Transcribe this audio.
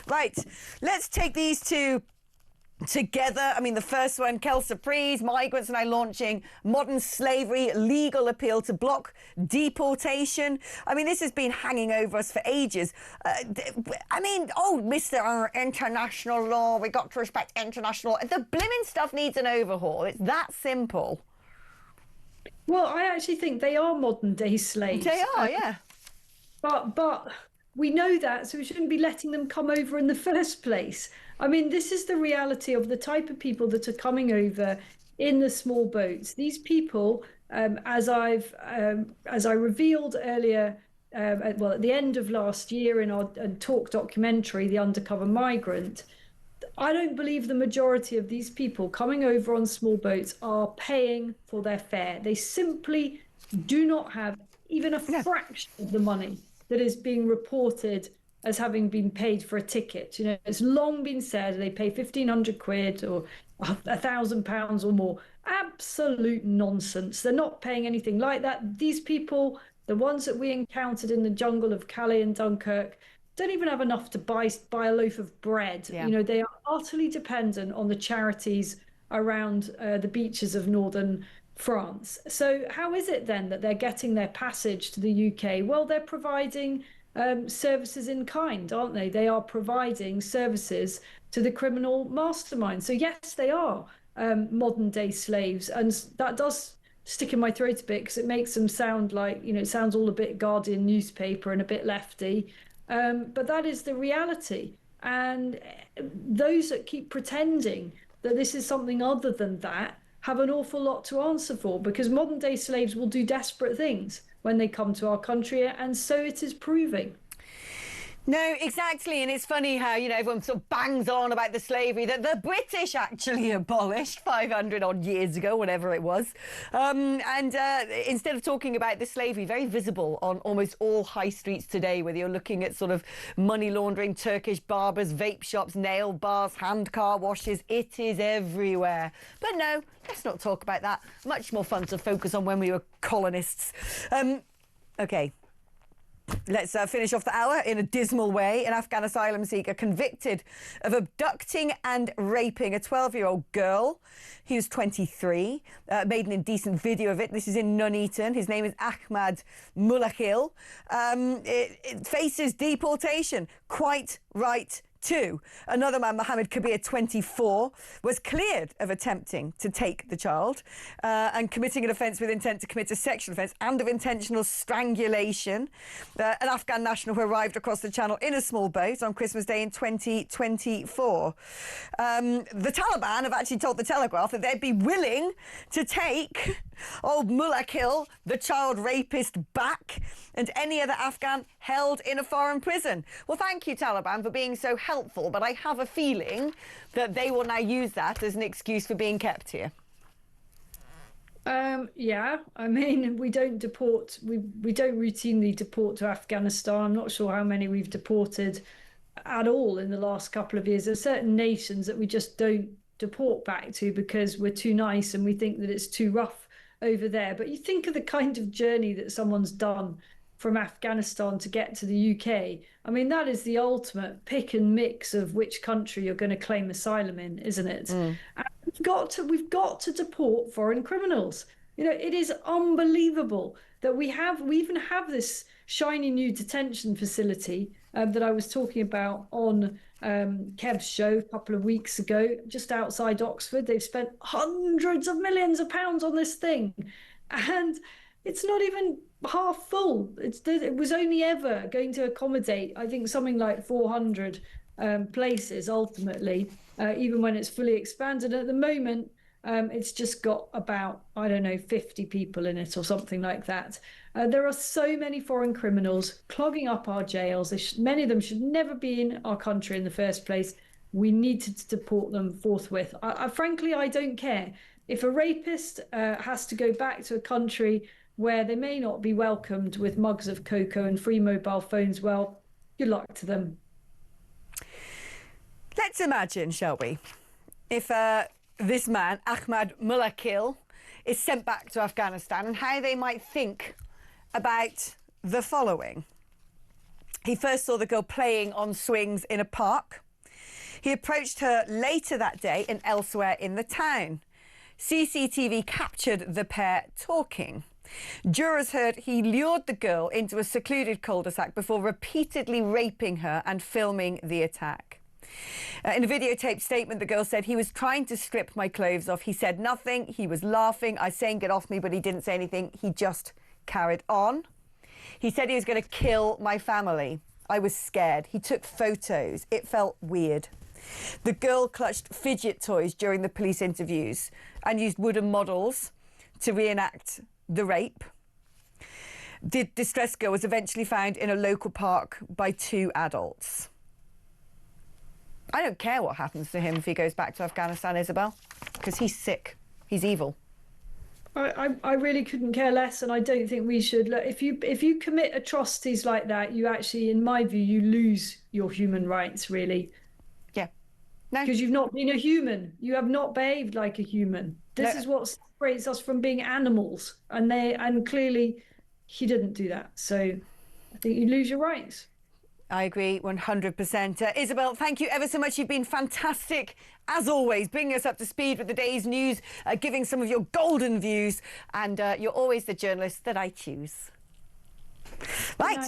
Right, let's take these two together. I mean, the first one, Kelsa Prees, Migrants are now launching modern slavery legal appeal to block deportation. I mean, this has been hanging over us for ages. I mean, oh, Mr. International law, we got to respect international law. The blimmin' stuff needs an overhaul. It's that simple. Well, I actually think they are modern day slaves. They are, yeah. But we know that, so we shouldn't be letting them come over in the first place. I mean, this is the reality of the type of people that are coming over in the small boats. These people, as I revealed earlier, at the end of last year in our talk documentary, The Undercover Migrant, I don't believe the majority of these people coming over on small boats are paying for their fare. They simply do not have even a fraction of the money that is being reported as having been paid for a ticket. You know, it's long been said they pay 1,500 quid or £1,000 or more. Absolute nonsense. They're not paying anything like that. These people, the ones that we encountered in the jungle of Calais and Dunkirk, don't even have enough to buy a loaf of bread. Yeah. You know, they are utterly dependent on the charities around the beaches of northern France. So how is it then that they're getting their passage to the UK? Well, they're providing services in kind, aren't they? They are providing services to the criminal mastermind. So yes, they are modern day slaves. And that does stick in my throat a bit because it makes them sound like, you know, it sounds all a bit Guardian newspaper and a bit lefty. But that is the reality. And those that keep pretending that this is something other than that have an awful lot to answer for, because modern day slaves will do desperate things when they come to our country, and so it is proving. No, exactly. And it's funny how, you know, everyone sort of bangs on about the slavery that the British actually abolished 500 odd years ago, whatever it was. Instead of talking about the slavery, very visible on almost all high streets today, whether you're looking at sort of money laundering, Turkish barbers, vape shops, nail bars, hand car washes, it is everywhere. But no, let's not talk about that. Much more fun to focus on when we were colonists. Okay. Let's finish off the hour in a dismal way. An Afghan asylum seeker convicted of abducting and raping a 12-year-old girl. He was 23, made an indecent video of it. This is in Nuneaton. His name is Ahmad Mulakil. It faces deportation. Quite right too. Another man, Mohammed Kabir, 24, was cleared of attempting to take the child and committing an offence with intent to commit a sexual offence and of intentional strangulation. An Afghan national who arrived across the Channel in a small boat on Christmas Day in 2024. The Taliban have actually told The Telegraph that they'd be willing to take old Mulakil, the child rapist, back, and any other Afghan held in a foreign prison. Well, thank you, Taliban, for being so helpful, but I have a feeling that they will now use that as an excuse for being kept here. Yeah, I mean, we don't routinely deport to Afghanistan. I'm not sure how many we've deported at all in the last couple of years. There's certain nations that we just don't deport back to because we're too nice and we think that it's too rough over there. But you think of the kind of journey that someone's done from Afghanistan to get to the UK. I mean, that is the ultimate pick and mix of which country you're going to claim asylum in, isn't it? And we've got to deport foreign criminals. You know, it is unbelievable that we even have this shiny new detention facility that I was talking about on Kev's show a couple of weeks ago, just outside Oxford. They've spent hundreds of millions of pounds on this thing, and it's not even half full. It was only ever going to accommodate, I think, something like 400 places ultimately, even when it's fully expanded. At the moment, it's just got about, I don't know, 50 people in it or something like that. There are so many foreign criminals clogging up our jails. Many of them should never be in our country in the first place. We need to deport them forthwith. Frankly, I don't care. If a rapist has to go back to a country where they may not be welcomed with mugs of cocoa and free mobile phones, well, good luck to them. Let's imagine, shall we, if this man, Ahmad Mulakil, is sent back to Afghanistan, and how they might think about the following. He first saw the girl playing on swings in a park. He approached her later that day and elsewhere in the town. CCTV captured the pair talking. Jurors heard he lured the girl into a secluded cul-de-sac before repeatedly raping her and filming the attack. In a videotaped statement, the girl said, "He was trying to strip my clothes off. He said nothing. He was laughing. I was saying get off me, but he didn't say anything. He just carried on. He said he was going to kill my family. I was scared. He took photos. It felt weird." The girl clutched fidget toys during the police interviews and used wooden models to reenact the rape. The distressed girl was eventually found in a local park by 2 adults. I don't care what happens to him if he goes back to Afghanistan, Isabel, because he's sick. He's evil. I really couldn't care less, and I don't think we should. Look, if you commit atrocities like that, you actually, in my view, you lose your human rights, really. Yeah. No. Because you've not been a human. You have not behaved like a human. This is what separates us from being animals, and clearly he didn't do that. So I think you lose your rights. I agree 100%. Isabel, thank you ever so much. You've been fantastic, as always, bringing us up to speed with the day's news, giving some of your golden views, and you're always the journalist that I choose. Right.